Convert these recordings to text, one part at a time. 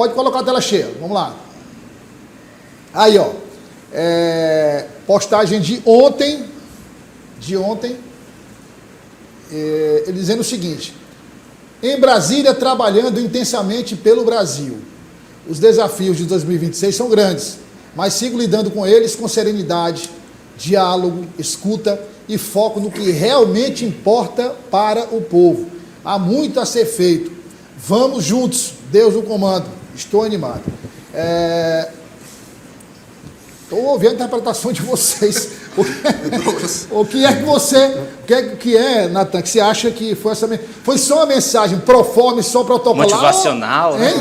Pode colocar a tela cheia, vamos lá. Aí, ó. Postagem de ontem. Ele dizendo o seguinte: em Brasília, trabalhando intensamente pelo Brasil. Os desafios de 2026 são grandes, mas sigo lidando com eles com serenidade, diálogo, escuta e foco no que realmente importa para o povo. Há muito a ser feito. Vamos juntos, Deus no comando. Estou animado. Estou ouvindo a interpretação de vocês. O que é que você... O que é, Natan, que você acha que foi essa... Foi só uma mensagem proforme, só protocolar? Motivacional, né?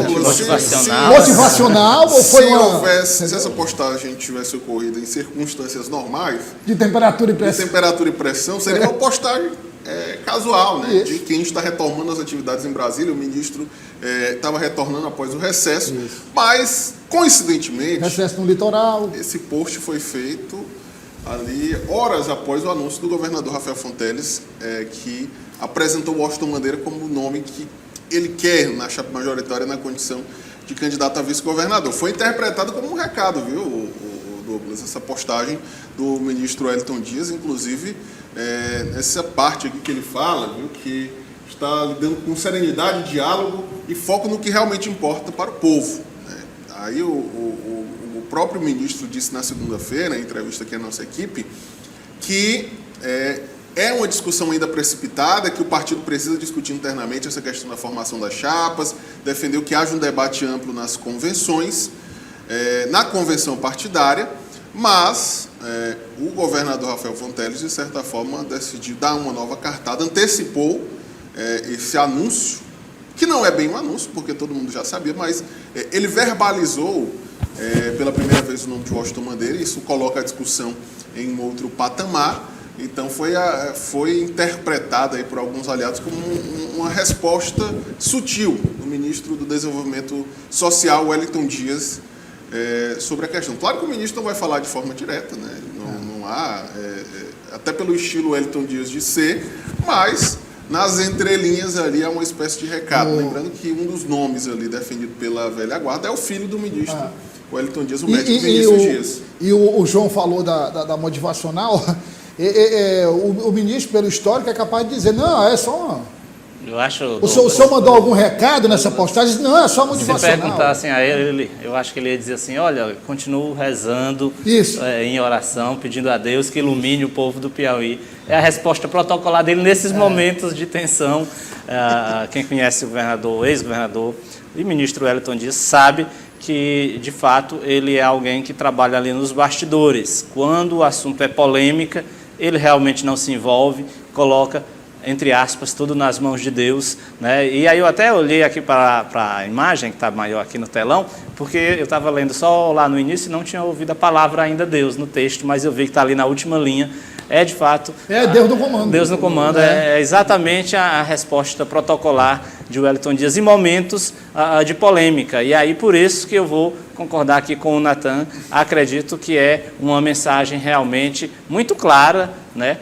Motivacional ou foi uma... Se essa postagem tivesse ocorrido em circunstâncias normais... De temperatura e pressão, seria uma postagem casual, né? Isso. De quem está retomando as atividades em Brasília. O ministro estava retornando após o recesso. Isso. Mas, coincidentemente... Recesso no litoral. Esse post foi feito ali horas após o anúncio do governador Rafael Fonteles, que apresentou Washington Mandeira como o nome que ele quer na chapa majoritária na condição de candidato a vice-governador. Foi interpretado como um recado, viu, o Douglas, essa postagem do ministro Wellington Dias, inclusive essa parte aqui que ele fala, viu, que está lidando com serenidade, diálogo e foco no que realmente importa para o povo, né? Aí o próprio ministro disse na segunda-feira, em entrevista aqui à nossa equipe, que é uma discussão ainda precipitada, que o partido precisa discutir internamente essa questão da formação das chapas, defendeu que haja um debate amplo nas convenções, na convenção partidária, mas o governador Rafael Fonteles, de certa forma, decidiu dar uma nova cartada, antecipou esse anúncio, que não é bem um anúncio, porque todo mundo já sabia, mas ele verbalizou pela primeira vez o nome de Washington Mandeira, e isso coloca a discussão em um outro patamar. Então foi interpretada aí por alguns aliados como uma resposta sutil do ministro do Desenvolvimento Social, Wellington Dias, sobre a questão. Claro que o ministro não vai falar de forma direta, né? Não há, até pelo estilo Wellington Dias de ser, mas nas entrelinhas ali há uma espécie de recado. Lembrando que um dos nomes ali defendido pela velha guarda é o filho do ministro Wellington Dias, o médico Vinícius Dias. E o João falou da motivacional. O ministro, pelo histórico, é capaz de dizer, não, é só uma... Eu acho... O senhor mandou algum recado nessa postagem? Não, é só motivacional. Se perguntassem a ele, eu acho que ele ia dizer assim, olha, continuo rezando em oração, pedindo a Deus que ilumine o povo do Piauí. É a resposta protocolar dele nesses momentos de tensão. Quem conhece o governador, o ex-governador e ministro Wellington Dias sabe que, de fato, ele é alguém que trabalha ali nos bastidores. Quando o assunto é polêmica, ele realmente não se envolve, coloca, entre aspas, tudo nas mãos de Deus, né? E aí eu até olhei aqui para a imagem, que está maior aqui no telão, porque eu estava lendo só lá no início e não tinha ouvido a palavra ainda Deus no texto, mas eu vi que está ali na última linha. De fato... Deus no comando. Deus no comando, é exatamente a resposta protocolar de Wellington Dias em momentos de polêmica. E aí, por isso que eu vou concordar aqui com o Natan, acredito que é uma mensagem realmente muito clara, né,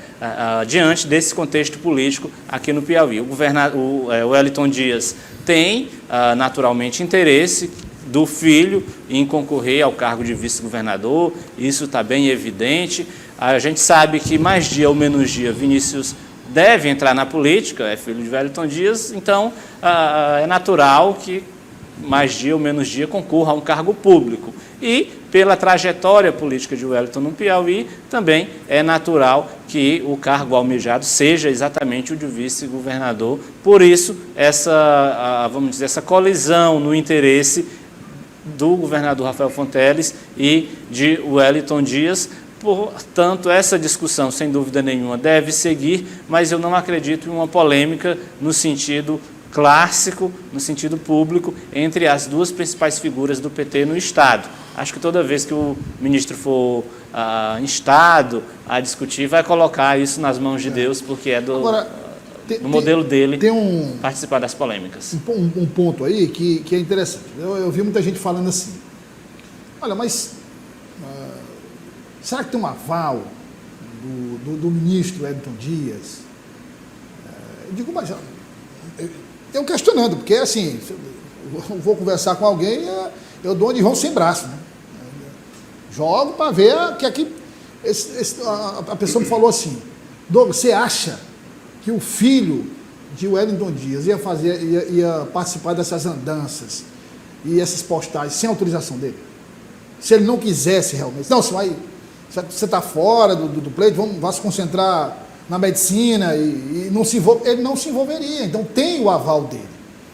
diante desse contexto político aqui no Piauí. O Wellington Dias tem, naturalmente, interesse do filho em concorrer ao cargo de vice-governador, isso está bem evidente. A gente sabe que mais dia ou menos dia Vinícius deve entrar na política, é filho de Wellington Dias, então é natural que mais dia ou menos dia concorra a um cargo público. E pela trajetória política de Wellington no Piauí, também é natural que o cargo almejado seja exatamente o de vice-governador. Por isso, vamos dizer, essa colisão no interesse do governador Rafael Fonteles e de Wellington Dias. Portanto, essa discussão, sem dúvida nenhuma, deve seguir, mas eu não acredito em uma polêmica no sentido clássico, no sentido público, entre as duas principais figuras do PT no Estado. Acho que toda vez que o ministro for instado a discutir, vai colocar isso nas mãos de Deus, porque é do modelo dele participar das polêmicas. Um ponto aí que é interessante. Eu vi muita gente falando assim, olha, mas... será que tem um aval do ministro Wellington Dias? Eu digo, mas eu questionando, porque assim, eu vou conversar com alguém, eu dou de João sem braço, né? Jogo para ver que aqui a pessoa me falou assim: Douglas, você acha que o filho de Wellington Dias ia participar dessas andanças e essas postagens sem autorização dele? Se ele não quisesse realmente, não, você está fora do pleito, vai se concentrar na medicina e não se envolve, ele não se envolveria. Então tem o aval dele,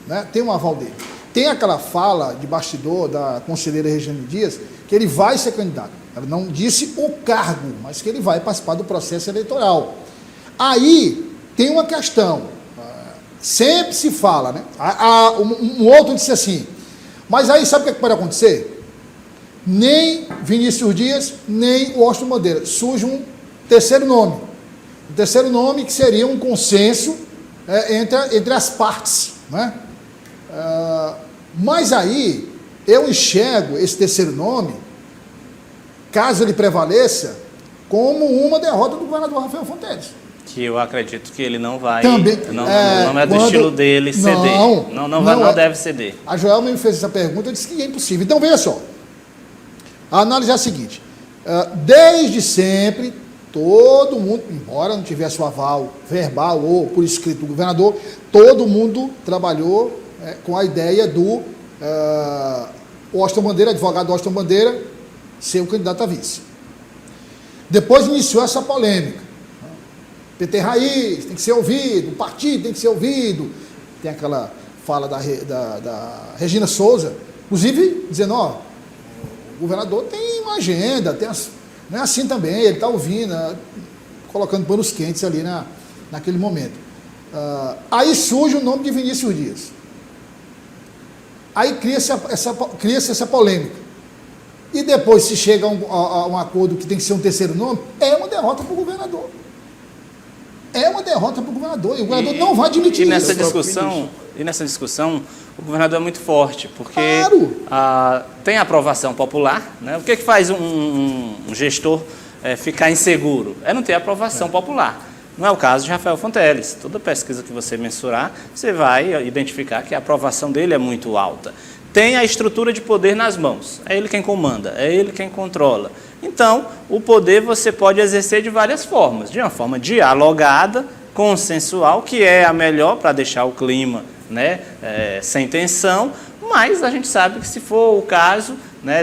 né? Tem um aval dele. Tem aquela fala de bastidor da conselheira Regiane Dias que ele vai ser candidato. Ela não disse o cargo, mas que ele vai participar do processo eleitoral. Aí tem uma questão, sempre se fala, né? Um outro disse assim, mas aí sabe o que pode acontecer? Nem Vinícius Dias, nem Washington Bandeira. Surge um terceiro nome. Um terceiro nome que seria um consenso entre as partes, né? Mas aí eu enxergo esse terceiro nome, caso ele prevaleça, como uma derrota do governador Rafael Fonteles. Que eu acredito que ele não vai. Também, não é do estilo dele ceder. Não deve ceder. A Joelma me fez essa pergunta e disse que é impossível. Então veja só. A análise é a seguinte: desde sempre, todo mundo, embora não tivesse o aval verbal ou por escrito do governador, todo mundo trabalhou com a ideia do Washington Bandeira, advogado Washington Bandeira, ser o candidato a vice. Depois iniciou essa polêmica. PT raiz, tem que ser ouvido, o partido tem que ser ouvido. Tem aquela fala da Regina Souza, inclusive dizendo, o governador tem uma agenda, não é assim também, ele está ouvindo, colocando panos quentes ali naquele momento. Aí surge o nome de Vinícius Dias. Aí cria-se essa polêmica. E depois se chega a um acordo que tem que ser um terceiro nome, é uma derrota para o governador. É uma derrota para o governador. E o governador não vai admitir isso. E nessa discussão, o governador é muito forte, porque tem aprovação popular, né? O que faz um gestor ficar inseguro? É não ter aprovação popular. Não é o caso de Rafael Fonteles. Toda pesquisa que você mensurar, você vai identificar que a aprovação dele é muito alta. Tem a estrutura de poder nas mãos. É ele quem comanda, é ele quem controla. Então, o poder você pode exercer de várias formas. De uma forma dialogada, consensual, que é a melhor para deixar o clima, né, sem tensão, mas a gente sabe que se for o caso, né,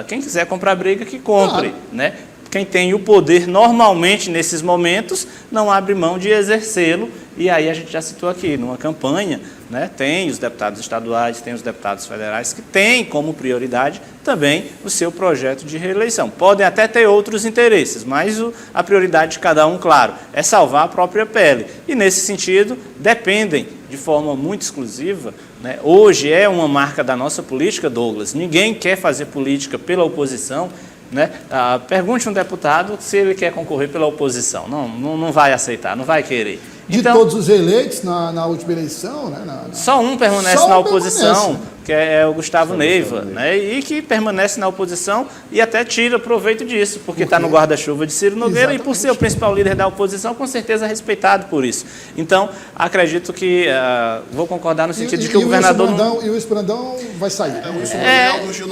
quem quiser comprar briga, que compre. Né? Quem tem o poder normalmente nesses momentos não abre mão de exercê-lo, e aí a gente já citou aqui, numa campanha, né, tem os deputados estaduais, tem os deputados federais que têm como prioridade também o seu projeto de reeleição. Podem até ter outros interesses, mas a prioridade de cada um, claro, é salvar a própria pele. E nesse sentido, dependem de forma muito exclusiva, né? Hoje é uma marca da nossa política, Douglas, ninguém quer fazer política pela oposição, né? Pergunte a um deputado se ele quer concorrer pela oposição. Não vai aceitar, não vai querer. De todos os eleitos na última eleição, né? Só um permanece na oposição, que é o Gustavo Neiva, né? E que permanece na oposição e até tira proveito disso, porque está no guarda-chuva de Ciro Nogueira. Exatamente. E por ser o principal líder da oposição, com certeza é respeitado por isso. Então, acredito que, vou concordar no sentido de que o governador... E o Wilson Brandão vai sair. O Aldo Gil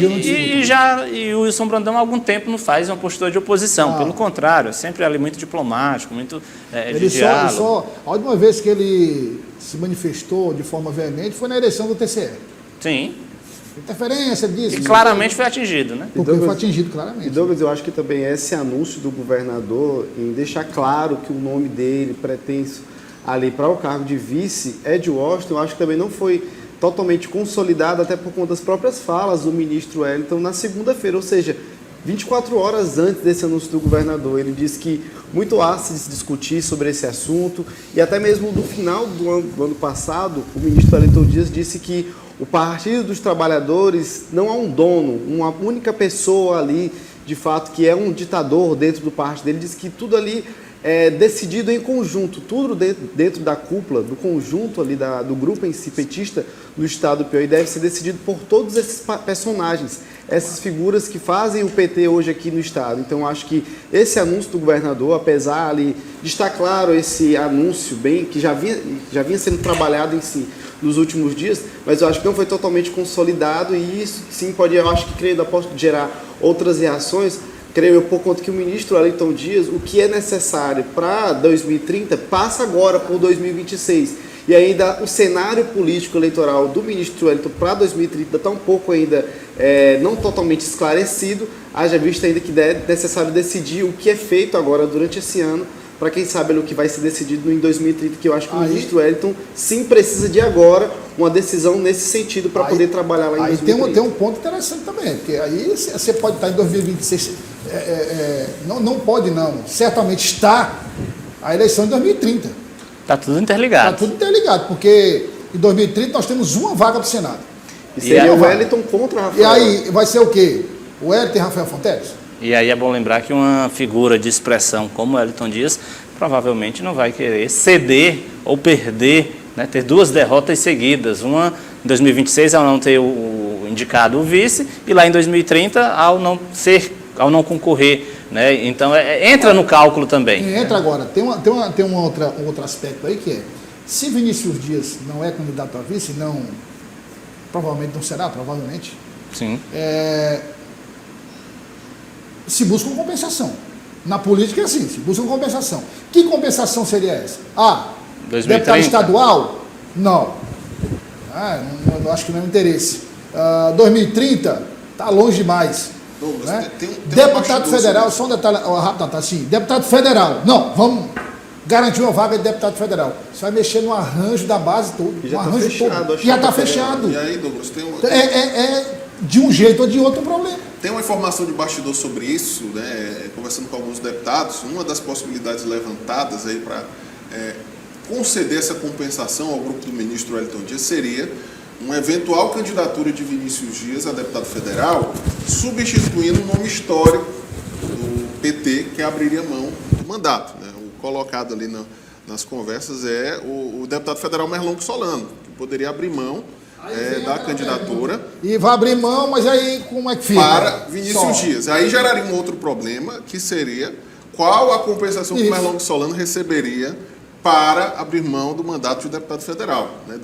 não disputa. E o Wilson Brandão há algum tempo não faz uma postura de oposição, pelo contrário, é sempre ali muito diplomático, muito a última vez que ele se manifestou de forma veemente foi na eleição do TCE. Sim. Interferência disso. E claramente foi atingido, né? Porque foi atingido claramente. E Douglas, eu acho que também esse anúncio do governador em deixar claro que o nome dele pretenso ali para o cargo de vice é de Washington, eu acho que também não foi totalmente consolidado, até por conta das próprias falas do ministro Wellington na segunda-feira, ou seja, 24 horas antes desse anúncio do governador. Ele disse que muito há de se discutir sobre esse assunto, e até mesmo no final do ano passado, o ministro Wellington Dias disse que o Partido dos Trabalhadores não há um dono, uma única pessoa ali, de fato, que é um ditador dentro do partido dele. Ele disse que tudo ali é decidido em conjunto, tudo dentro da cúpula, do conjunto ali do grupo em si petista no estado do Piauí deve ser decidido por todos esses personagens. essas figuras que fazem o PT hoje aqui no Estado. Então, acho que esse anúncio do governador, apesar ali de estar claro esse anúncio bem que já vinha sendo trabalhado em si nos últimos dias, mas eu acho que não foi totalmente consolidado e isso sim pode, eu acho que creio, pode gerar outras reações, creio eu, por conta que o ministro Wellington Dias, o que é necessário para 2030 passa agora por 2026. E ainda o cenário político eleitoral do ministro Wellington para 2030 está um pouco ainda não totalmente esclarecido, haja visto ainda que é necessário decidir o que é feito agora durante esse ano, para quem sabe o que vai ser decidido em 2030, que eu acho que o ministro Wellington sim precisa de agora uma decisão nesse sentido para poder trabalhar lá em 2030. Tem um ponto interessante também, porque aí você pode estar em 2026, não pode não, certamente está a eleição em 2030. Está tudo interligado. Está tudo interligado, porque em 2030 nós temos uma vaga para o Senado. E seria o Wellington contra Rafael. E aí vai ser o quê? O Wellington e Rafael Fonteles? E aí é bom lembrar que uma figura de expressão como Wellington Dias provavelmente não vai querer ceder ou perder, né, ter duas derrotas seguidas. Uma em 2026 ao não ter indicado o vice e lá em 2030 ao não concorrer. Né? Então, entra no cálculo também. Entra agora. Tem um outro aspecto aí que é, se Vinícius Dias não é candidato a vice, provavelmente não será, provavelmente, Sim. Se busca uma compensação. Na política é assim, se busca uma compensação. Que compensação seria essa? 2030? Deputado estadual? Não. Eu acho que não é um interesse. 2030? Está longe demais. Douglas, né? tem Deputado federal, só um detalhe rápido, assim, deputado federal, não, vamos garantir uma vaga de deputado federal. Você vai mexer no arranjo da base todo, Já está fechado. Já está fechado. E aí, Douglas, de um jeito ou de outro um problema. Tem uma informação de bastidor sobre isso, né? Conversando com alguns deputados, uma das possibilidades levantadas aí para conceder essa compensação ao grupo do ministro Wellington Dias seria uma eventual candidatura de Vinícius Dias a deputado federal, substituindo o nome histórico do PT, que abriria mão do mandato. Né? O colocado ali nas conversas é o deputado federal Merlong Solano, que poderia abrir mão da candidatura. E vai abrir mão, mas aí como é que fica? Para Vinícius Dias. Aí geraria um outro problema, que seria qual a compensação que o Merlong Solano receberia para abrir mão do mandato de deputado federal, né,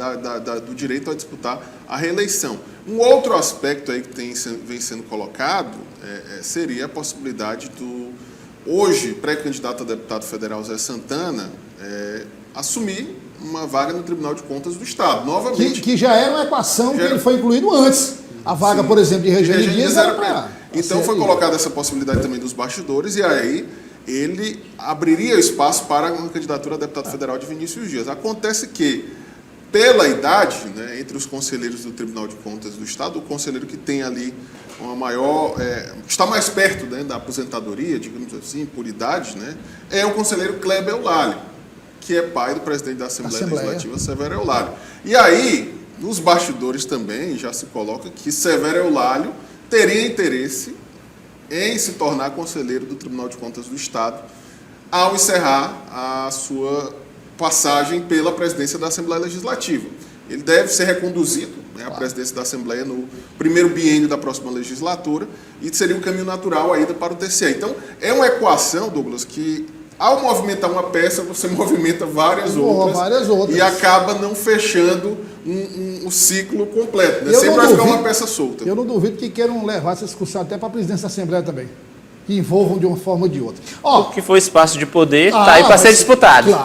do direito a disputar a reeleição. Um outro aspecto aí que vem sendo colocado seria a possibilidade do hoje pré-candidato a deputado federal Zé Santana assumir uma vaga no Tribunal de Contas do Estado, novamente. Que já era uma equação que ele foi incluído antes. A vaga, por exemplo, de Regiane Dias era para... Então foi colocada essa possibilidade também dos bastidores, e aí ele abriria espaço para uma candidatura a deputado federal de Vinícius Dias. Acontece que, pela idade, né, entre os conselheiros do Tribunal de Contas do Estado, o conselheiro que tem ali uma maior... está mais perto, né, da aposentadoria, digamos assim, por idade, né, é o conselheiro Kleber Eulalio, que é pai do presidente da Assembleia Legislativa, Severo Eulalio. E aí, nos bastidores também, já se coloca que Severo Eulalio teria interesse em se tornar conselheiro do Tribunal de Contas do Estado ao encerrar a sua passagem pela presidência da Assembleia Legislativa. Ele deve ser reconduzido, né, à presidência da Assembleia no primeiro biênio da próxima legislatura e seria um caminho natural a ida para o TCE. Então, é uma equação, Douglas, que ao movimentar uma peça, você movimenta várias outras e acaba não fechando um ciclo completo. Né? Sempre vai ficar uma peça solta. Eu não duvido que queiram levar essa discussão até para a presidência da Assembleia também. Que envolvam de uma forma ou de outra. O que for espaço de poder está aí para ser disputado. Claro.